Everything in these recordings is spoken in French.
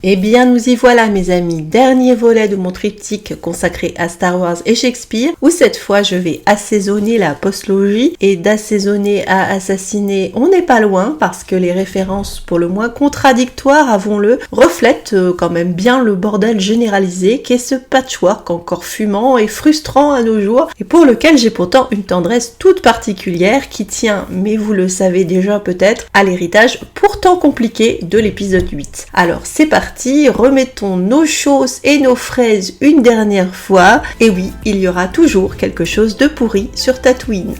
Eh bien, nous y voilà, mes amis, dernier volet de mon triptyque consacré à Star Wars et Shakespeare, où cette fois je vais assaisonner la postlogie, et d'assaisonner à assassiner, on n'est pas loin, parce que les références, pour le moins contradictoires, avouons-le, reflètent quand même bien le bordel généralisé qu'est ce patchwork encore fumant et frustrant à nos jours, et pour lequel j'ai pourtant une tendresse toute particulière qui tient, mais vous le savez déjà peut-être, à l'héritage pourtant compliqué de l'épisode 8. Alors c'est parti. Remettons nos choses et nos fraises une dernière fois. Et oui, il y aura toujours quelque chose de pourri sur Tatooine.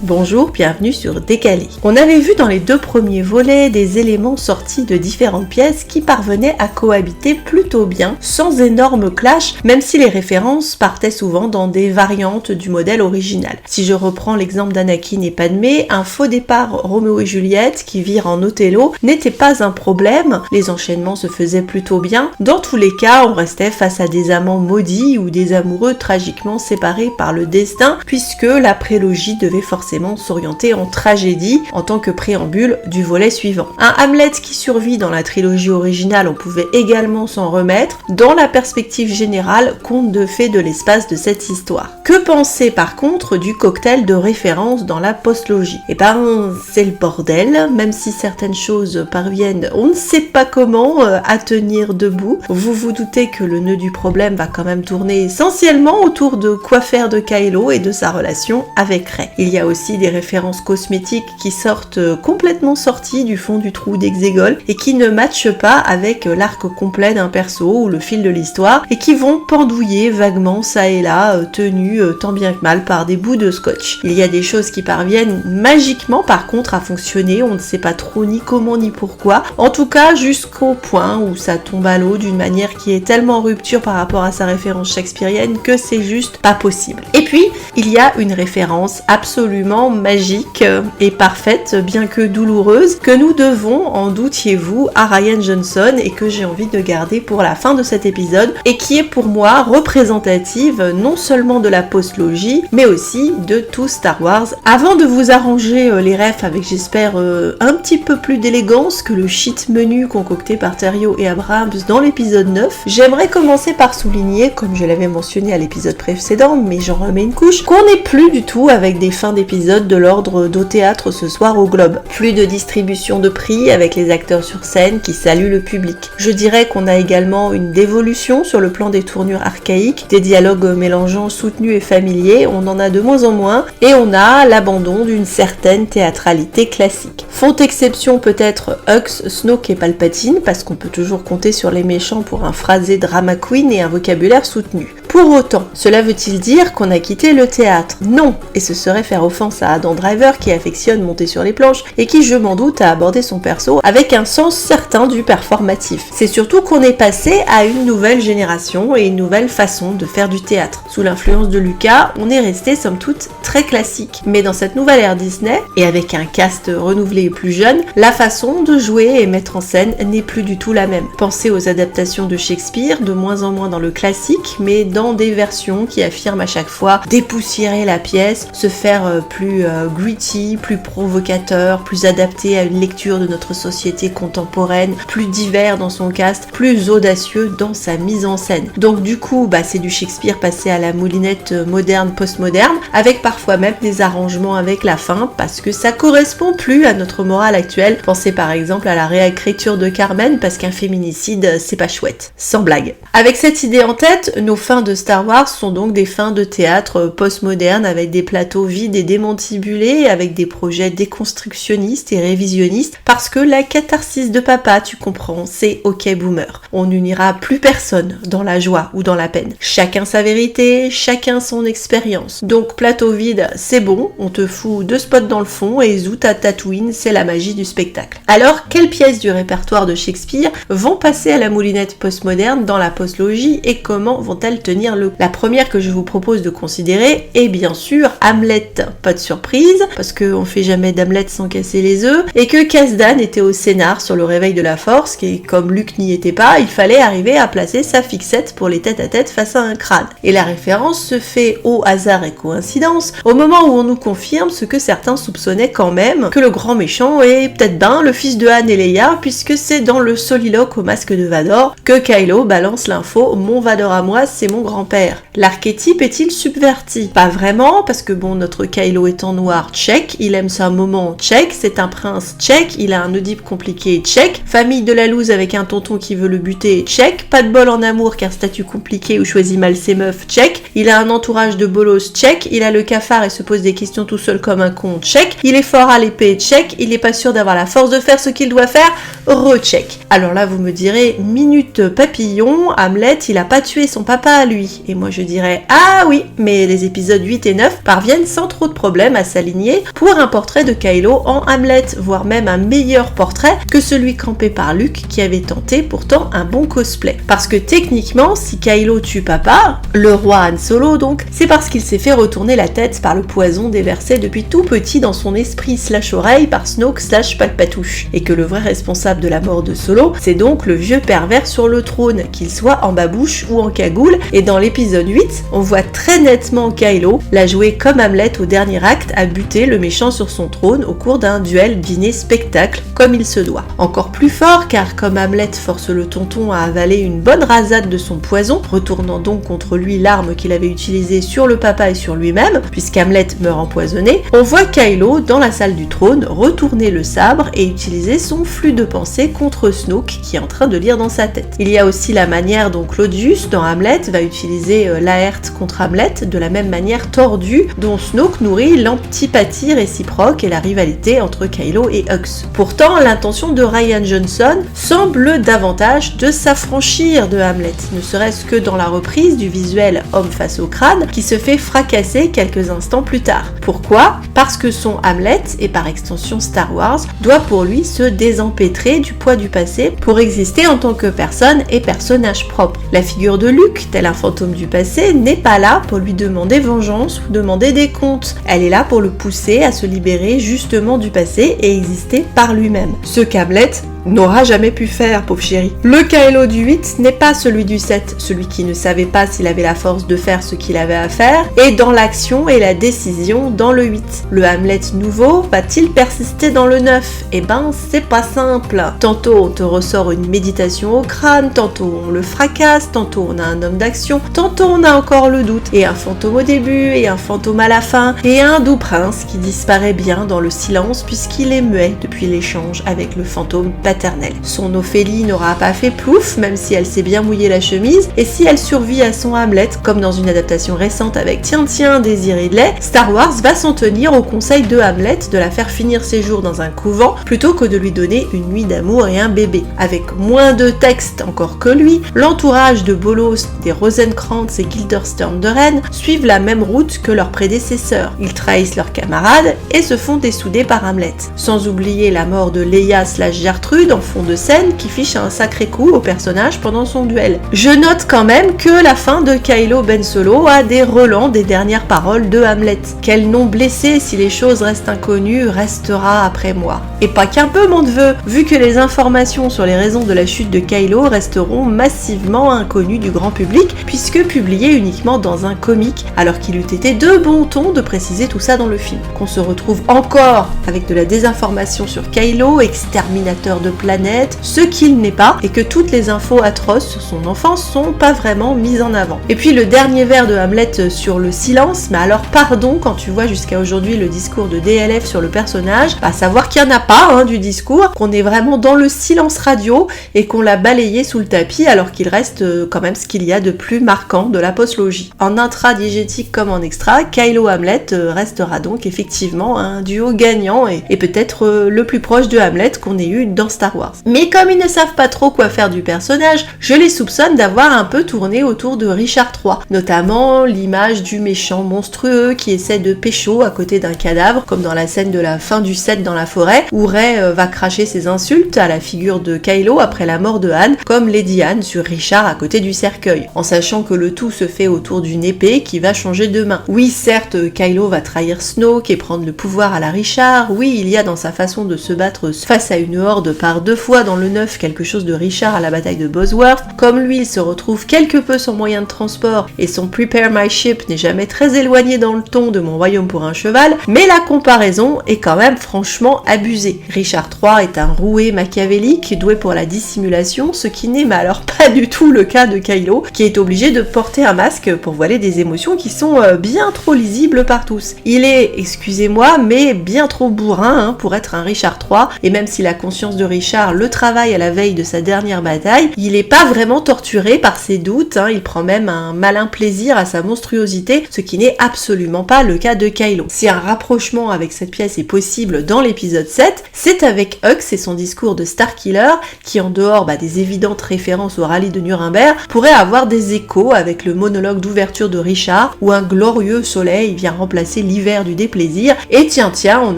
Bonjour, bienvenue sur Décalé. On avait vu dans les deux premiers volets des éléments sortis de différentes pièces qui parvenaient à cohabiter plutôt bien, sans énorme clash, même si les références partaient souvent dans des variantes du modèle original. Si je reprends l'exemple d'Anakin et Padmé, un faux départ Roméo et Juliette qui vire en Othello n'était pas un problème, les enchaînements se faisaient plutôt bien. Dans tous les cas, on restait face à des amants maudits ou des amoureux tragiquement séparés par le destin, puisque la prélogie devait forcément s'orienter en tragédie en tant que préambule du volet suivant. Un Hamlet qui survit dans la trilogie originale, on pouvait également s'en remettre. Dans la perspective générale, conte de fées de l'espace de cette histoire. Que penser par contre du cocktail de référence dans la postlogie ? Eh ben, c'est le bordel, même si certaines choses parviennent, on ne sait pas comment, à tenir debout. Vous vous doutez que le nœud du problème va quand même tourner essentiellement autour de quoi faire de Kylo et de sa relation avec Rey. Il y a aussi des références cosmétiques qui sortent complètement sorties du fond du trou d'Exegol et qui ne matchent pas avec l'arc complet d'un perso ou le fil de l'histoire et qui vont pendouiller vaguement ça et là, tenus tant bien que mal par des bouts de scotch. Il y a des choses qui parviennent magiquement par contre à fonctionner, on ne sait pas trop ni comment ni pourquoi, en tout cas jusqu'au point où ça tombe à l'eau d'une manière qui est tellement en rupture par rapport à sa référence shakespearienne que c'est juste pas possible. Et puis, il y a une référence absolument magique et parfaite, bien que douloureuse, que nous devons, en doutiez-vous, à Rian Johnson et que j'ai envie de garder pour la fin de cet épisode et qui est pour moi représentative non seulement de la postlogie mais aussi de tout Star Wars. Avant de vous arranger les refs avec j'espère un petit peu plus d'élégance que le shit menu concocté par Terrio et Abrams dans l'épisode 9, j'aimerais commencer par souligner, comme je l'avais mentionné à l'épisode précédent, mais j'en remets une couche, qu'on n'est plus du tout avec des fins d'épisode de l'ordre d'au théâtre ce soir au Globe. Plus de distribution de prix avec les acteurs sur scène qui saluent le public. Je dirais qu'on a également une dévolution sur le plan des tournures archaïques, des dialogues mélangeants soutenus et familiers, on en a de moins en moins, et on a l'abandon d'une certaine théâtralité classique. Font exception peut-être Hux, Snoke et Palpatine, parce qu'on peut toujours compter sur les méchants pour un phrasé drama queen et un vocabulaire soutenu. Pour autant, cela veut-il dire qu'on a quitté le théâtre ? Non, et ce serait faire offense à Adam Driver qui affectionne monter sur les planches et qui, je m'en doute, a abordé son perso avec un sens certain du performatif. C'est surtout qu'on est passé à une nouvelle génération et une nouvelle façon de faire du théâtre. Sous l'influence de Lucas, on est resté somme toute très classique. Mais dans cette nouvelle ère Disney, et avec un cast renouvelé et plus jeune, la façon de jouer et mettre en scène n'est plus du tout la même. Pensez aux adaptations de Shakespeare, de moins en moins dans le classique, mais dans des versions qui affirment à chaque fois dépoussiérer la pièce, se faire plus gritty, plus provocateur, plus adapté à une lecture de notre société contemporaine, plus divers dans son cast, plus audacieux dans sa mise en scène. Donc du coup, c'est du Shakespeare passé à la moulinette moderne, postmoderne, avec parfois même des arrangements avec la fin, parce que ça correspond plus à notre morale actuelle. Pensez par exemple à la réécriture de Carmen, parce qu'un féminicide, c'est pas chouette. Sans blague. Avec cette idée en tête, nos fins de Star Wars sont donc des fins de théâtre postmoderne avec des plateaux vides et démantibulés, avec des projets déconstructionnistes et révisionnistes, parce que la catharsis de papa, tu comprends, c'est ok boomer. On n'unira plus personne dans la joie ou dans la peine. Chacun sa vérité, chacun son expérience. Donc plateau vide, c'est bon, on te fout 2 spots dans le fond et zout à Tatooine, c'est la magie du spectacle. Alors, quelles pièces du répertoire de Shakespeare vont passer à la moulinette postmoderne dans la postlogie et comment vont-elles tenir retenir la première que je vous propose de considérer est bien sûr Hamlet. Pas de surprise, parce qu'on fait jamais d'Hamlet sans casser les œufs, et que Kasdan était au scénar sur le réveil de la force, et comme Luke n'y était pas, il fallait arriver à placer sa fixette pour les tête-à-tête face à un crâne. Et la référence se fait au hasard et coïncidence, au moment où on nous confirme ce que certains soupçonnaient quand même, que le grand méchant est peut-être ben le fils de Han et Leia, puisque c'est dans le soliloque au masque de Vador que Kylo balance l'info « Mon Vador à moi, c'est mon grand-père ». L'archétype est-il subverti? Pas vraiment, parce que bon, notre Kylo est en noir, check, il aime sa maman, check, c'est un prince, check, il a un Oedipe compliqué, check, famille de la loose avec un tonton qui veut le buter, check, pas de bol en amour car statut compliqué ou choisit mal ses meufs, check, il a un entourage de bolos, check, il a le cafard et se pose des questions tout seul comme un con, check, il est fort à l'épée, check, il est pas sûr d'avoir la force de faire ce qu'il doit faire, recheck. Alors là vous me direz, minute papillon, Hamlet il a pas tué son papa à lui, et moi je dirais, ah oui, mais les épisodes 8 et 9 parviennent sans trop de problèmes à s'aligner pour un portrait de Kylo en Hamlet, voire même un meilleur portrait que celui campé par Luke qui avait tenté pourtant un bon cosplay. Parce que techniquement, si Kylo tue papa, le roi Han Solo donc, c'est parce qu'il s'est fait retourner la tête par le poison déversé depuis tout petit dans son esprit / oreille par Snoke / Palpatouche, et que le vrai responsable de la mort de Solo, c'est donc le vieux pervers sur le trône, qu'il soit en babouche ou en cagoule, et dans l'épisode 8, on voit très nettement Kylo la jouer comme Hamlet au dernier acte à buter le méchant sur son trône au cours d'un duel dîner spectacle comme il se doit. Encore plus fort car comme Hamlet force le tonton à avaler une bonne rasade de son poison, retournant donc contre lui l'arme qu'il avait utilisée sur le papa et sur lui-même, puisqu'Hamlet meurt empoisonné, on voit Kylo dans la salle du trône retourner le sabre et utiliser son flux de pensée contre Snoke qui est en train de lire dans sa tête. Il y a aussi la manière dont Claudius dans Hamlet va utiliser Laerte contre Hamlet de la même manière tordue dont Snoke nourrit l'antipathie réciproque et la rivalité entre Kylo et Hux. Pourtant, l'intention de Rian Johnson semble davantage de s'affranchir de Hamlet, ne serait-ce que dans la reprise du visuel homme face au crâne qui se fait fracasser quelques instants plus tard. Pourquoi? Parce que son Hamlet, et par extension Star Wars, doit pour lui se désempêtrer du poids du passé pour exister en tant que personne et personnage propre. La figure de Luke, tel un fantôme du passé, n'est pas là pour lui demander vengeance ou demander des comptes. Elle est là pour le pousser à se libérer justement du passé et exister par lui-même. Ce qu'Hamlet n'aura jamais pu faire, pauvre chéri. Le Kylo du 8 n'est pas celui du 7, celui qui ne savait pas s'il avait la force de faire ce qu'il avait à faire, et dans l'action et la décision dans le 8. Le Hamlet nouveau va-t-il persister dans le 9? Eh ben, c'est pas simple. Tantôt on te ressort une méditation au crâne, tantôt on le fracasse, tantôt on a un homme d'action, tantôt on a encore le doute, et un fantôme au début, et un fantôme à la fin, et un doux prince qui disparaît bien dans le silence puisqu'il est muet depuis l'échange avec le fantôme paternel. Son Ophélie n'aura pas fait plouf, même si elle s'est bien mouillé la chemise, et si elle survit à son Hamlet, comme dans une adaptation récente avec Tiens Daisy Ridley, Star Wars va s'en tenir au conseil de Hamlet de la faire finir ses jours dans un couvent, plutôt que de lui donner une nuit d'amour et un bébé. Avec moins de texte encore que lui, l'entourage de Bolos, des Rosenkrantz et Guildenstern de Rennes suivent la même route que leurs prédécesseurs. Ils trahissent leurs camarades et se font dessouder par Hamlet. Sans oublier la mort de Leia / Gertrude en fond de scène qui fiche un sacré coup au personnage pendant son duel. Je note quand même que la fin de Kylo Ben Solo a des relents des dernières paroles de Hamlet. Quel nom blessé si les choses restent inconnues restera après moi. Et pas qu'un peu mon neveu, vu que les informations sur les raisons de la chute de Kylo resteront massivement inconnues du grand public puisque publiées uniquement dans un comic, alors qu'il eût été de bon ton de préciser tout ça dans le film. Qu'on se retrouve encore avec de la désinformation sur Kylo, exterminateur de planète, ce qu'il n'est pas, et que toutes les infos atroces sur son enfance sont pas vraiment mises en avant. Et puis le dernier vers de Hamlet sur le silence, mais alors pardon quand tu vois jusqu'à aujourd'hui le discours de DLF sur le personnage, à savoir qu'il n'y en a pas du discours, qu'on est vraiment dans le silence radio et qu'on l'a balayé sous le tapis alors qu'il reste quand même ce qu'il y a de plus marquant de la postlogie. En intra-diégétique comme en extra, Kylo Hamlet restera donc effectivement un duo gagnant et peut-être le plus proche de Hamlet qu'on ait eu dans Star Wars. Mais comme ils ne savent pas trop quoi faire du personnage, je les soupçonne d'avoir un peu tourné autour de Richard III, notamment l'image du méchant monstrueux qui essaie de pécho à côté d'un cadavre, comme dans la scène de la fin du 7 dans la forêt, où Rey va cracher ses insultes à la figure de Kylo après la mort de Han, comme Lady Anne sur Richard à côté du cercueil, en sachant que le tout se fait autour d'une épée qui va changer de main. Oui, certes, Kylo va trahir Snoke et prendre le pouvoir à la Richard, oui, il y a dans sa façon de se battre face à une horde par 2 fois dans le 9 quelque chose de Richard à la bataille de Bosworth, comme lui il se retrouve quelque peu sans moyen de transport et son Prepare My Ship n'est jamais très éloigné dans le ton de Mon Royaume pour un cheval, mais la comparaison est quand même franchement abusée. Richard III est un roué machiavélique doué pour la dissimulation, ce qui n'est mais alors pas du tout le cas de Kylo, qui est obligé de porter un masque pour voiler des émotions qui sont bien trop lisibles par tous. Il est, excusez-moi, mais bien trop bourrin pour être un Richard III, et même si la conscience de Richard le travaille à la veille de sa dernière bataille, il n'est pas vraiment torturé par ses doutes, il prend même un malin plaisir à sa monstruosité, ce qui n'est absolument pas le cas de Kylo. Si un rapprochement avec cette pièce est possible dans l'épisode 7, c'est avec Hux et son discours de Starkiller, qui en dehors des évidentes références au rallye de Nuremberg, pourrait avoir des échos avec le monologue d'ouverture de Richard, où un glorieux soleil vient remplacer l'hiver du déplaisir, et tiens, on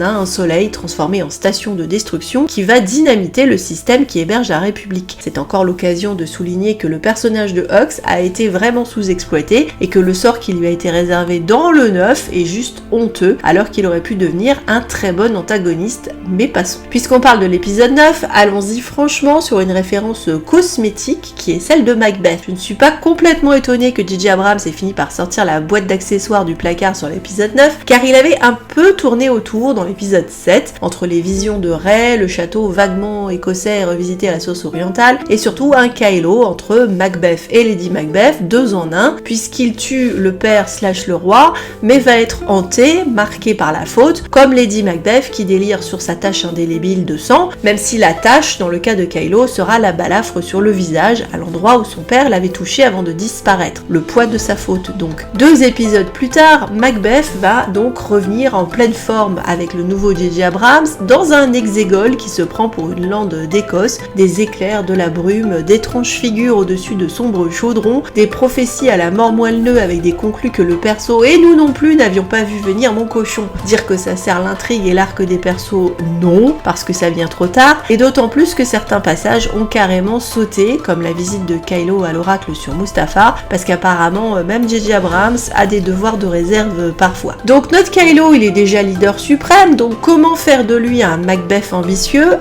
a un soleil transformé en station de destruction qui va dynamiter le système qui héberge la République. C'est encore l'occasion de souligner que le personnage de Hux a été vraiment sous-exploité, et que le sort qui lui a été réservé dans le 9 est juste honteux, alors qu'il aurait pu devenir un très bon antagoniste, mais passons. Puisqu'on parle de l'épisode 9, allons-y franchement sur une référence cosmétique qui est celle de Macbeth. Je ne suis pas complètement étonnée que J.J. Abrams ait fini par sortir la boîte d'accessoires du placard sur l'épisode 9, car il avait un peu tourné autour dans l'épisode 7, entre les visions de Rey, le château vaguement écossais revisité à la sauce orientale, et surtout un Kylo entre Macbeth et Lady Macbeth, 2 en 1, puisqu'il tue le père / le roi, mais va être hanté, marqué par la faute, comme Lady Macbeth qui délire sur sa tache indélébile de sang, même si la tache, dans le cas de Kylo, sera la balafre sur le visage, à l'endroit où son père l'avait touché avant de disparaître. Le poids de sa faute donc. 2 épisodes plus tard, Macbeth va donc revenir en pleine forme avec le nouveau J.J. Abrams dans un exégol qui se prend pour une lande d'Écosse, des éclairs, de la brume, d'étranges figures au-dessus de sombres chaudrons, des prophéties à la mort moelle-neu avec des conclus que le perso et nous non plus n'avions pas vu venir, mon cochon. Dire que ça sert l'intrigue et l'arc des persos, non, parce que ça vient trop tard, et d'autant plus que certains passages ont carrément sauté, comme la visite de Kylo à l'oracle sur Mustafar, parce qu'apparemment même J.J. Abrams a des devoirs de réserve parfois. Donc notre Kylo, il est déjà leader suprême, donc comment faire de lui un Macbeth ambitieux?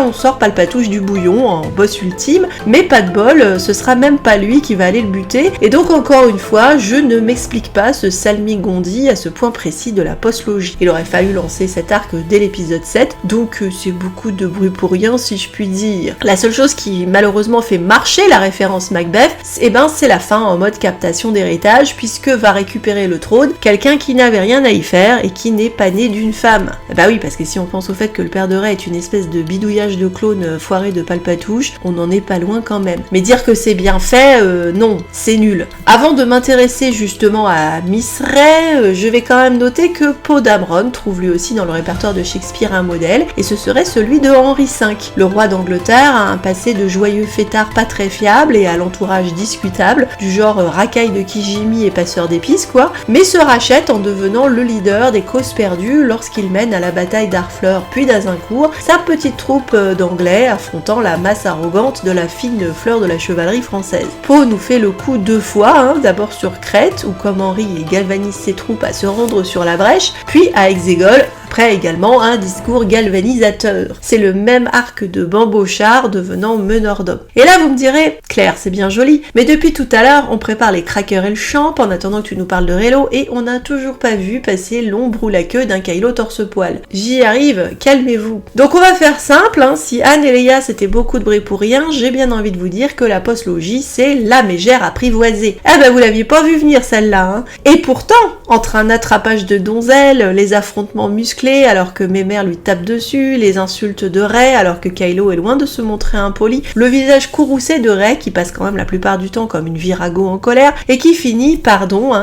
On sort Palpatouche du bouillon en boss ultime, mais pas de bol, ce sera même pas lui qui va aller le buter, et donc encore une fois, je ne m'explique pas ce salmigondi à ce point précis de la postlogie. Il aurait fallu lancer cet arc dès l'épisode 7, donc c'est beaucoup de bruit pour rien si je puis dire. La seule chose qui malheureusement fait marcher la référence Macbeth, c'est la fin en mode captation d'héritage, puisque va récupérer le trône quelqu'un qui n'avait rien à y faire et qui n'est pas né d'une femme. Bah oui, parce que si on pense au fait que le père de Rey est une espèce de bidouillage de clone foiré de Palpatouche, on n'en est pas loin quand même. Mais dire que c'est bien fait, non, c'est nul. Avant de m'intéresser justement à Miss Rey, je vais quand même noter que Poe Dameron trouve lui aussi dans le répertoire de Shakespeare un modèle, et ce serait celui de Henri V. Le roi d'Angleterre a un passé de joyeux fêtard pas très fiable et à l'entourage discutable, du genre racaille de Kijimi et passeur d'épices quoi, mais se rachète en devenant le leader des causes perdues lorsqu'il mène à la bataille d'Harfleur puis d'Azincourt sa petite troupe d'anglais affrontant la masse arrogante de la fine fleur de la chevalerie française. Poe nous fait le coup 2 fois, d'abord sur Crète où comme Henri il galvanise ses troupes à se rendre sur la brèche, puis à Exégol, après également un discours galvanisateur. C'est le même arc de bambochard devenant meneur d'hommes. Et là vous me direz, Claire c'est bien joli, mais depuis tout à l'heure on prépare les crackers et le champ en attendant que tu nous parles de Reylo et on n'a toujours pas vu passer l'ombre ou la queue d'un Kylo torse-poil. J'y arrive, calmez-vous. Donc on va faire simple, si Anne et Leia c'était beaucoup de bruit pour rien, j'ai bien envie de vous dire que la postlogie c'est la mégère apprivoisée. Vous l'aviez pas vu venir celle-là, Et pourtant, entre un attrapage de donzelles, les affrontements musclés musclé alors que Mémère lui tape dessus, les insultes de Ray alors que Kylo est loin de se montrer impoli, le visage courroucé de Ray qui passe quand même la plupart du temps comme une virago en colère et qui finit,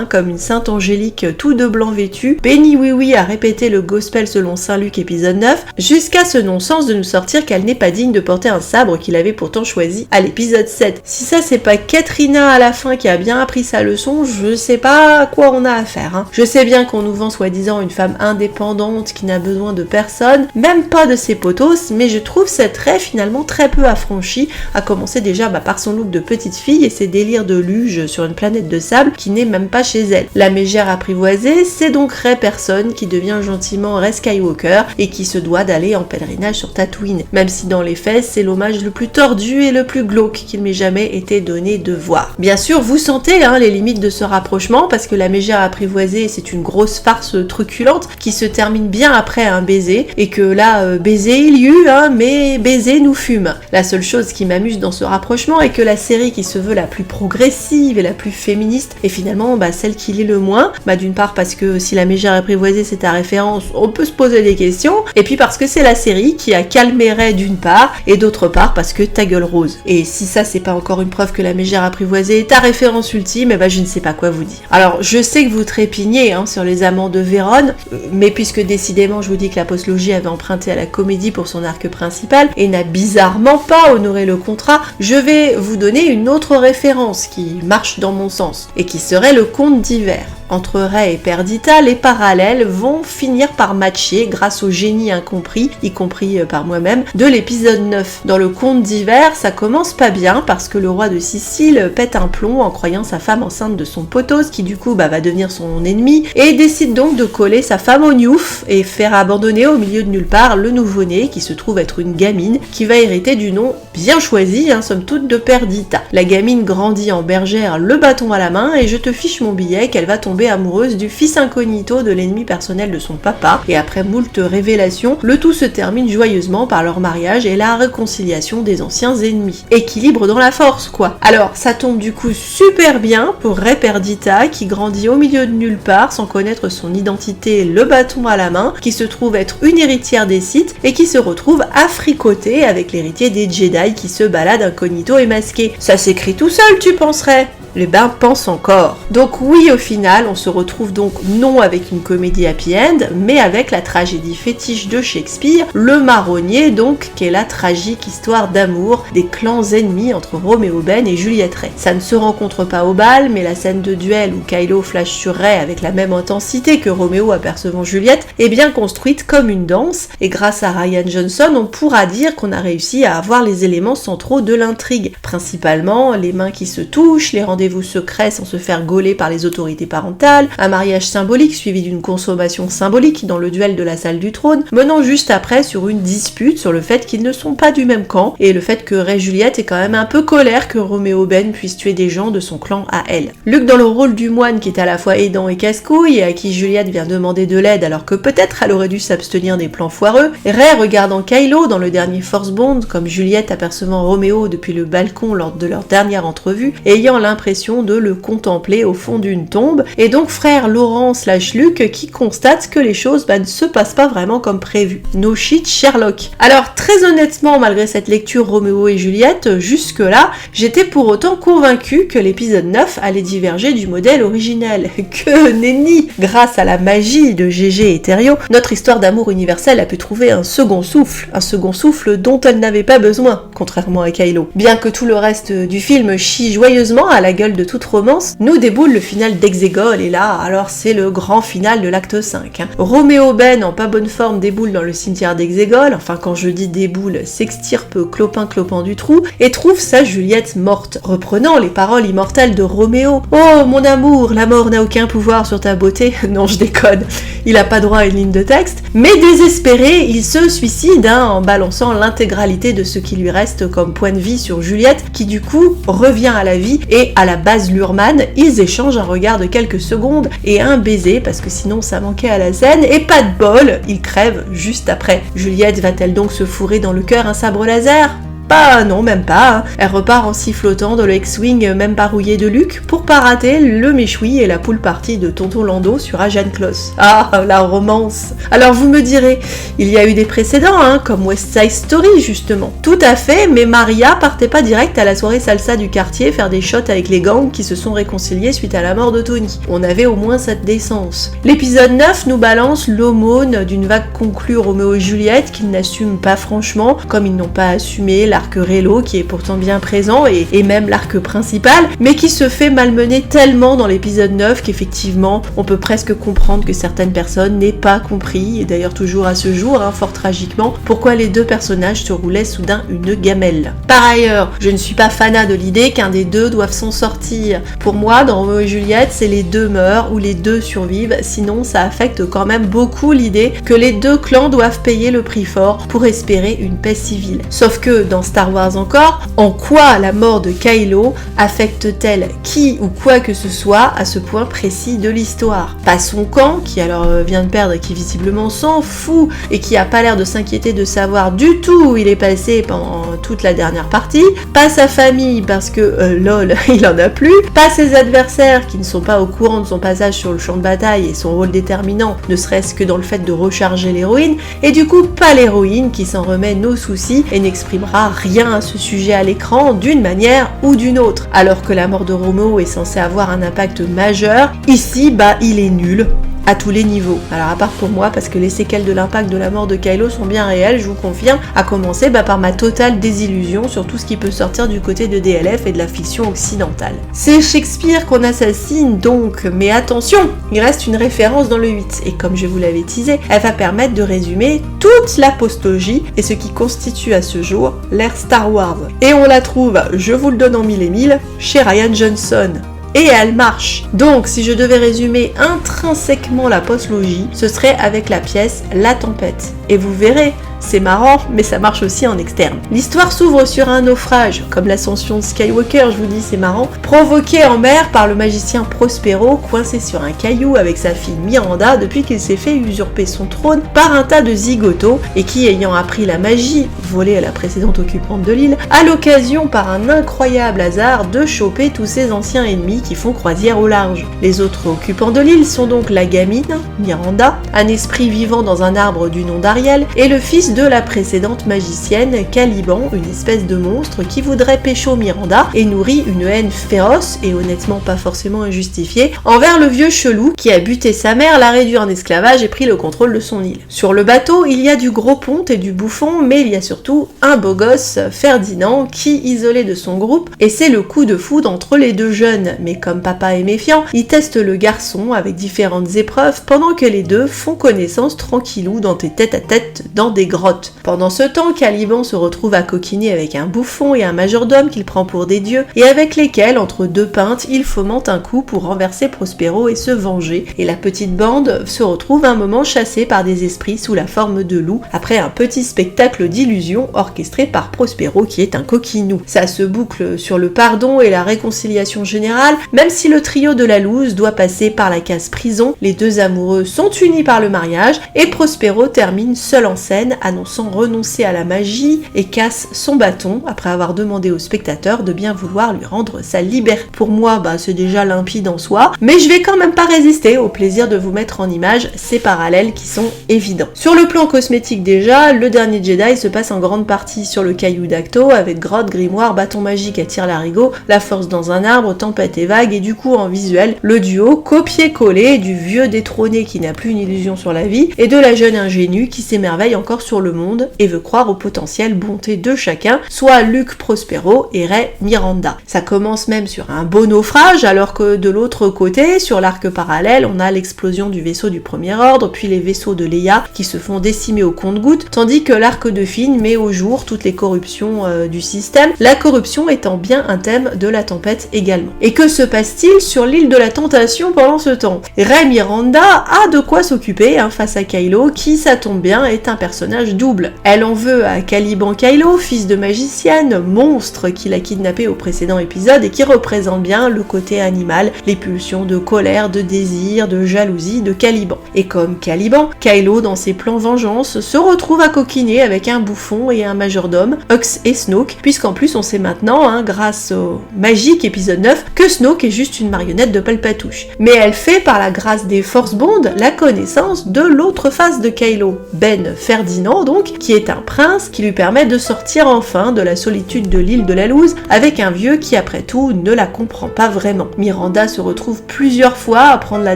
comme une sainte angélique tout de blanc vêtue, béni oui oui à répéter le gospel selon Saint Luc épisode 9, jusqu'à ce non-sens de nous sortir qu'elle n'est pas digne de porter un sabre qu'il avait pourtant choisi à l'épisode 7. Si ça c'est pas Katrina à la fin qui a bien appris sa leçon, je sais pas à quoi on a affaire. Hein. Je sais bien qu'on nous vend soi-disant une femme indépendante qui n'a besoin de personne, même pas de ses potos, mais je trouve cette Ray finalement très peu affranchie, à commencer déjà par son look de petite fille et ses délires de luge sur une planète de sable qui n'est même pas chez elle. La mégère apprivoisée, c'est donc Ray personne qui devient gentiment Ray Skywalker et qui se doit d'aller en pèlerinage sur Tatooine, même si dans les faits c'est l'hommage le plus tordu et le plus glauque qu'il m'ait jamais été donné de voir. Bien sûr, vous sentez les limites de ce rapprochement parce que la mégère apprivoisée c'est une grosse farce truculente qui se termine bien après un baiser et que là, baiser il y eut, mais baiser nous fume. La seule chose qui m'amuse dans ce rapprochement est que la série qui se veut la plus progressive et la plus féministe est finalement celle qui l'est le moins. D'une part parce que si la mégère apprivoisée c'est ta référence, on peut se poser des questions, et puis parce que c'est la série qui a calmé Ray d'une part, et d'autre part parce que ta gueule rose. Et si ça c'est pas encore une preuve que la mégère apprivoisée est ta référence ultime, je ne sais pas quoi vous dire. Alors je sais que vous trépignez sur les amants de Vérone, mais puisque décidément je vous dis que la postlogie avait emprunté à la comédie pour son arc principal et n'a bizarrement pas honoré le contrat, je vais vous donner une autre référence qui marche dans mon sens, et qui serait le conte d'hiver. Entre Ray et Perdita, les parallèles vont finir par matcher grâce au génie incompris, y compris par moi-même, de l'épisode 9. Dans le conte d'hiver, ça commence pas bien parce que le roi de Sicile pète un plomb en croyant sa femme enceinte de son potos, qui du coup va devenir son ennemi, et décide donc de coller sa femme au gnouf et faire abandonner au milieu de nulle part le nouveau-né qui se trouve être une gamine qui va hériter du nom bien choisi, somme toute, de Perdita. La gamine grandit en bergère, le bâton à la main, et je te fiche mon billet qu'elle va tomber amoureuse du fils incognito de l'ennemi personnel de son papa, et après moult révélations, le tout se termine joyeusement par leur mariage et la réconciliation des anciens ennemis. Équilibre dans la force, quoi. Alors, ça tombe du coup super bien pour Ray Perdita, qui grandit au milieu de nulle part, sans connaître son identité, le bâton à la main, qui se trouve être une héritière des Sith, et qui se retrouve affricotée avec l'héritier des Jedi qui se balade incognito et masqué. Ça s'écrit tout seul, tu penserais? Les bains pensent encore. Donc oui, au final, on se retrouve donc non avec une comédie happy end, mais avec la tragédie fétiche de Shakespeare, le marronnier donc, qui est la tragique histoire d'amour des clans ennemis entre Roméo Ben et Juliette Ray. Ça ne se rencontre pas au bal, mais la scène de duel où Kylo flash sur Ray avec la même intensité que Roméo apercevant Juliette est bien construite comme une danse, et grâce à Rian Johnson, on pourra dire qu'on a réussi à avoir les éléments centraux de l'intrigue, principalement les mains qui se touchent, les rendez-vous secrets sans se faire gauler par les autorités parentales, un mariage symbolique suivi d'une consommation symbolique dans le duel de la salle du trône, menant juste après sur une dispute sur le fait qu'ils ne sont pas du même camp, et le fait que Ray Juliette est quand même un peu colère que Roméo Ben puisse tuer des gens de son clan à elle. Luke dans le rôle du moine qui est à la fois aidant et casse-couille, et à qui Juliette vient demander de l'aide alors que peut-être elle aurait dû s'abstenir des plans foireux, Ray regardant Kylo dans le dernier Force Bond comme Juliette apercevant Roméo depuis le balcon lors de leur dernière entrevue, ayant l'impression de le contempler au fond d'une tombe, et donc frère Laurent / Luc qui constate que les choses ne se passent pas vraiment comme prévu. No shit Sherlock. Alors très honnêtement, malgré cette lecture Roméo et Juliette, jusque là, j'étais pour autant convaincue que l'épisode 9 allait diverger du modèle originel. Que nenni! Grâce à la magie de GG et Thériault, notre histoire d'amour universel a pu trouver un second souffle dont elle n'avait pas besoin, contrairement à Kylo. Bien que tout le reste du film chie joyeusement à la gueule de toute romance, nous déboule le final d'Exegol, et là, alors c'est le grand final de l'acte 5. Roméo Ben, en pas bonne forme, déboule dans le cimetière d'Exegol, enfin quand je dis déboule, s'extirpe clopin du trou, et trouve sa Juliette morte, reprenant les paroles immortelles de Roméo. « Oh mon amour, la mort n'a aucun pouvoir sur ta beauté. » Non, je déconne, il a pas droit à une ligne de texte, mais désespéré, il se suicide en balançant l'intégralité de ce qui lui reste comme point de vie sur Juliette, qui du coup revient à la vie, et à la base Luhrmann, ils échangent un regard de quelques secondes et un baiser, parce que sinon ça manquait à la scène, et pas de bol, ils crèvent juste après. Juliette va-t-elle donc se fourrer dans le cœur un sabre laser ? Bah non, même pas, hein. Elle repart en sifflotant dans le X-Wing même pas rouillé de Luke pour pas rater le méchoui et la poule partie de Tonton Lando sur Ajan Kloss. Ah, la romance. Alors vous me direz, il y a eu des précédents, hein, comme West Side Story justement. Tout à fait, mais Maria partait pas direct à la soirée salsa du quartier faire des shots avec les gangs qui se sont réconciliés suite à la mort de Tony. On avait au moins cette décence. L'épisode 9 nous balance l'aumône d'une vague conclue Roméo et Juliette qu'ils n'assument pas franchement, comme ils n'ont pas assumé l'arc Relo qui est pourtant bien présent et même l'arc principal, mais qui se fait malmener tellement dans l'épisode 9 qu'effectivement on peut presque comprendre que certaines personnes n'aient pas compris, et d'ailleurs toujours à ce jour, hein, fort tragiquement, pourquoi les deux personnages se roulaient soudain une gamelle. Par ailleurs, je ne suis pas fanat de l'idée qu'un des deux doive s'en sortir. Pour moi, dans Roméo et Juliette, c'est les deux meurent ou les deux survivent, sinon ça affecte quand même beaucoup l'idée que les deux clans doivent payer le prix fort pour espérer une paix civile. Sauf que dans Star Wars encore, en quoi la mort de Kylo affecte-t-elle qui ou quoi que ce soit à ce point précis de l'histoire? Pas son camp, qui alors vient de perdre et qui visiblement s'en fout et qui a pas l'air de s'inquiéter de savoir du tout où il est passé pendant toute la dernière partie, pas sa famille parce que lol, il en a plus, pas ses adversaires qui ne sont pas au courant de son passage sur le champ de bataille et son rôle déterminant, ne serait-ce que dans le fait de recharger l'héroïne, et du coup pas l'héroïne qui s'en remet nos soucis et n'exprimera rien à ce sujet à l'écran d'une manière ou d'une autre. Alors que la mort de Roméo est censée avoir un impact majeur, ici bah il est nul. À tous les niveaux. Alors à part pour moi, parce que les séquelles de l'impact de la mort de Kylo sont bien réelles, je vous confirme, à commencer par ma totale désillusion sur tout ce qui peut sortir du côté de DLF et de la fiction occidentale. C'est Shakespeare qu'on assassine donc, mais attention, il reste une référence dans le 8, et comme je vous l'avais teasé, elle va permettre de résumer toute la postologie et ce qui constitue à ce jour l'ère Star Wars. Et on la trouve, je vous le donne en mille et mille, chez Rian Johnson. Et elle marche. Donc, si je devais résumer intrinsèquement la postlogie, ce serait avec la pièce La Tempête. Et vous verrez, c'est marrant, mais ça marche aussi en externe. L'histoire s'ouvre sur un naufrage, comme l'ascension de Skywalker, je vous dis, c'est marrant, provoqué en mer par le magicien Prospero, coincé sur un caillou avec sa fille Miranda depuis qu'il s'est fait usurper son trône par un tas de zigotos, et qui, ayant appris la magie, volée à la précédente occupante de l'île, a l'occasion par un incroyable hasard de choper tous ses anciens ennemis qui font croisière au large. Les autres occupants de l'île sont donc la gamine, Miranda, un esprit vivant dans un arbre du nom d'Ariel, et le fils de la précédente magicienne, Caliban, une espèce de monstre qui voudrait pécho Miranda et nourrit une haine féroce, et honnêtement pas forcément injustifiée, envers le vieux chelou qui a buté sa mère, l'a réduit en esclavage et pris le contrôle de son île. Sur le bateau, il y a du gros ponte et du bouffon, mais il y a surtout un beau gosse, Ferdinand, qui, isolé de son groupe, et c'est le coup de foudre entre les deux jeunes, mais comme papa est méfiant, il teste le garçon avec différentes épreuves pendant que les deux font connaissance tranquillou dans des tête-à-tête dans des grottes. Pendant ce temps, Caliban se retrouve à coquiner avec un bouffon et un majordome qu'il prend pour des dieux, et avec lesquels, entre deux peintes, il fomente un coup pour renverser Prospero et se venger, et la petite bande se retrouve un moment chassée par des esprits sous la forme de loups, après un petit spectacle d'illusion orchestré par Prospero qui est un coquinou. Ça se boucle sur le pardon et la réconciliation générale, même si le trio de la loose doit passer par la case prison, les deux amoureux sont unis par le mariage, et Prospero termine seul en scène, annonçant renoncer à la magie et casse son bâton après avoir demandé au spectateur de bien vouloir lui rendre sa liberté. Pour moi, c'est déjà limpide en soi, mais je vais quand même pas résister au plaisir de vous mettre en image ces parallèles qui sont évidents. Sur le plan cosmétique déjà, le dernier Jedi se passe en grande partie sur le caillou d'Acto avec grotte, grimoire, bâton magique à tire-larigot, la force dans un arbre, tempête et vague, et du coup en visuel, le duo copier-coller du vieux détrôné qui n'a plus une illusion sur la vie et de la jeune ingénue qui s'émerveille encore sur le monde et veut croire aux potentielles bontés de chacun, soit Luke Prospero et Rey Miranda. Ça commence même sur un beau naufrage, alors que de l'autre côté, sur l'arc parallèle, on a l'explosion du vaisseau du Premier Ordre, puis les vaisseaux de Leia qui se font décimer au compte-gouttes, tandis que l'arc de Finn met au jour toutes les corruptions du système, la corruption étant bien un thème de La Tempête également. Et que se passe-t-il sur l'île de la Tentation pendant ce temps? Rey Miranda a de quoi s'occuper face à Kylo, qui, ça tombe bien, est un personnage personnage double. Elle en veut à Caliban Kylo, fils de magicienne, monstre qu'il a kidnappé au précédent épisode et qui représente bien le côté animal, les pulsions de colère, de désir, de jalousie de Caliban. Et comme Caliban, Kylo dans ses plans vengeance se retrouve à coquiner avec un bouffon et un majordome, Hux et Snoke, puisqu'en plus on sait maintenant, grâce au magique épisode 9, que Snoke est juste une marionnette de Palpatouche. Mais elle fait par la grâce des Force Bonds la connaissance de l'autre face de Kylo, Ben Ferdinand donc, qui est un prince qui lui permet de sortir enfin de la solitude de l'île de la Louse avec un vieux qui après tout ne la comprend pas vraiment. Miranda se retrouve plusieurs fois à prendre la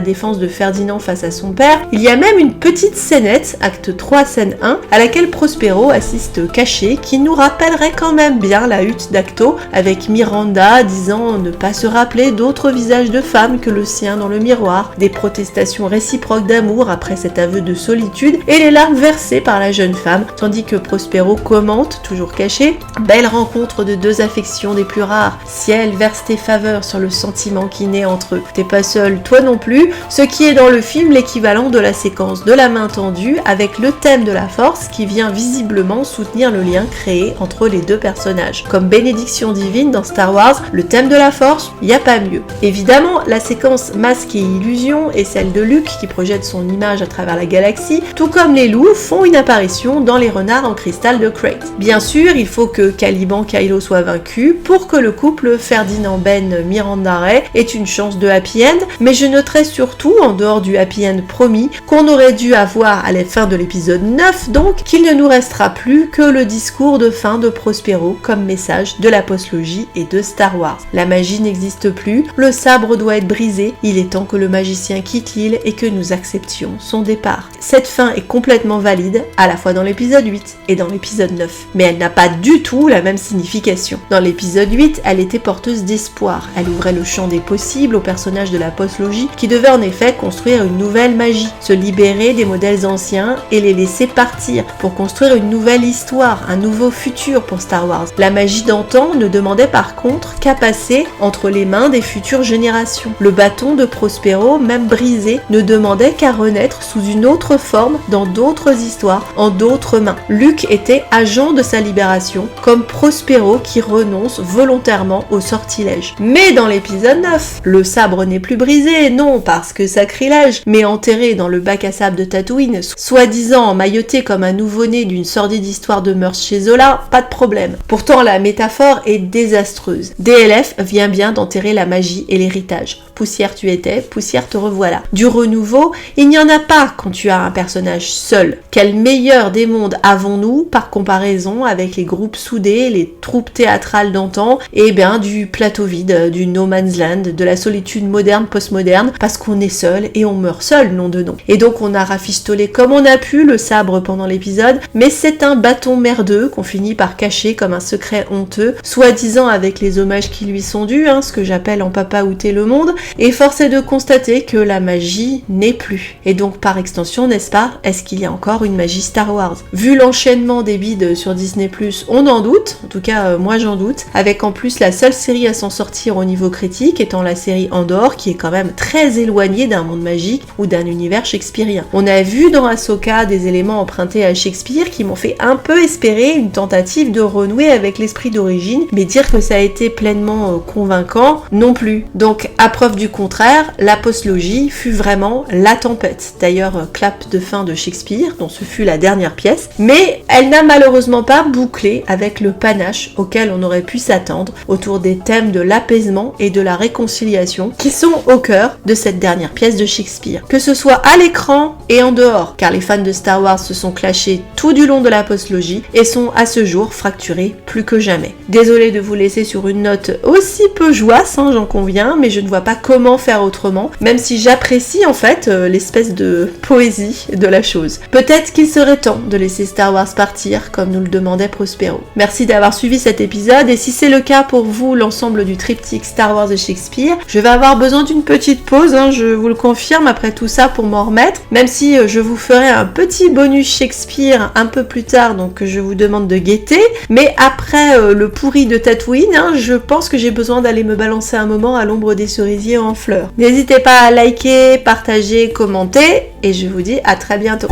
défense de Ferdinand face à son père. Il y a même une petite scénette, acte 3 scène 1, à laquelle Prospero assiste caché, qui nous rappellerait quand même bien la hutte d'Acto, avec Miranda disant ne pas se rappeler d'autres visages de femmes que le sien dans le miroir, des protestations réciproques d'amour après cet aveu de solitude et les larmes versées par la jeune femme, tandis que Prospero commente, toujours caché, belle rencontre de deux affections des plus rares, ciel verse tes faveurs sur le sentiment qui naît entre eux, t'es pas seul, toi non plus, ce qui est dans le film l'équivalent de la séquence de la main tendue avec le thème de la force qui vient visiblement soutenir le lien créé entre les deux personnages. Comme bénédiction divine dans Star Wars, le thème de la force, y a pas mieux. Évidemment, la séquence masque et illusion est celle de Luke qui projette son image à travers la galaxie, tout comme les loups font une apparition dans les renards en cristal de Crate. Bien sûr, il faut que Caliban Kylo soit vaincu pour que le couple Ferdinand Ben Miranda Rey ait une chance de happy end, mais je noterai surtout, en dehors du happy end promis, qu'on aurait dû avoir à la fin de l'épisode 9 donc, qu'il ne nous restera plus que le discours de fin de Prospero comme message de la postlogie et de Star Wars. La magie n'existe plus, le sabre doit être brisé, il est temps que le magicien quitte l'île et que nous acceptions son départ. Cette fin est complètement valide, à la fois dans l'épisode 8 et dans l'épisode 9, mais elle n'a pas du tout la même signification. Dans l'épisode 8, elle était porteuse d'espoir, elle ouvrait le champ des possibles aux personnages de la postlogie qui devaient en effet construire une nouvelle magie, se libérer des modèles anciens et les laisser partir pour construire une nouvelle histoire, un nouveau futur pour Star Wars. La magie d'antan ne demandait par contre qu'à passer entre les mains des futures générations. Le bâton de Prospero, même brisé, ne demandait qu'à renaître sous une autre forme dans d'autres histoires, en d'autres mains. Luke était agent de sa libération, comme Prospero qui renonce volontairement au sortilège. Mais dans l'épisode 9, le sabre n'est plus brisé, non parce que sacrilège, mais enterré dans le bac à sable de Tatooine, soi-disant emmailloté comme un nouveau-né d'une sordide histoire de mœurs chez Zola, pas de problème. Pourtant la métaphore est désastreuse. DLF vient bien d'enterrer la magie et l'héritage. Poussière tu étais, poussière te revoilà. Du renouveau, il n'y en a pas quand tu as un personnage seul. Quel meilleur des mondes avons-nous par comparaison avec les groupes soudés, les troupes théâtrales d'antan, et bien du plateau vide, du no man's land, de la solitude moderne postmoderne, parce qu'on est seul et on meurt seul, nom de nom. Et donc on a rafistolé comme on a pu le sabre pendant l'épisode, mais c'est un bâton merdeux qu'on finit par cacher comme un secret honteux, soi-disant avec les hommages qui lui sont dus, ce que j'appelle en papa outé le monde, et force est de constater que la magie n'est plus. Et donc par extension, n'est-ce pas, est-ce qu'il y a encore une magie Star Wars? Vu l'enchaînement des bides sur Disney+, on en doute, en tout cas moi j'en doute, avec en plus la seule série à s'en sortir au niveau critique étant la série Andor, qui est quand même très éloignée d'un monde magique ou d'un univers shakespearien. On a vu dans Ahsoka des éléments empruntés à Shakespeare qui m'ont fait un peu espérer une tentative de renouer avec l'esprit d'origine, mais dire que ça a été pleinement convaincant, non plus. Donc à preuve du contraire, la postlogie fut vraiment la tempête. D'ailleurs, clap de fin de Shakespeare, dont ce fut la dernière pièce, mais elle n'a malheureusement pas bouclé avec le panache auquel on aurait pu s'attendre autour des thèmes de l'apaisement et de la réconciliation qui sont au cœur de cette dernière pièce de Shakespeare. Que ce soit à l'écran et en dehors, car les fans de Star Wars se sont clashés tout du long de la postlogie et sont à ce jour fracturés plus que jamais. Désolée de vous laisser sur une note aussi peu joyeuse, j'en conviens, mais je ne vois pas comment faire autrement, même si j'apprécie en fait l'espèce de poésie de la chose. Peut-être qu'il serait temps de laisser Star Wars partir, comme nous le demandait Prospero. Merci d'avoir suivi cet épisode, et si c'est le cas pour vous, l'ensemble du triptyque Star Wars et Shakespeare, je vais avoir besoin d'une petite pause, je vous le confirme, après tout ça pour m'en remettre, même si je vous ferai un petit bonus Shakespeare un peu plus tard, donc que je vous demande de guetter, mais après le pourri de Tatooine, je pense que j'ai besoin d'aller me balancer un moment à l'ombre des cerisiers en fleurs. N'hésitez pas à liker, partager, commenter, et je vous dis à très bientôt.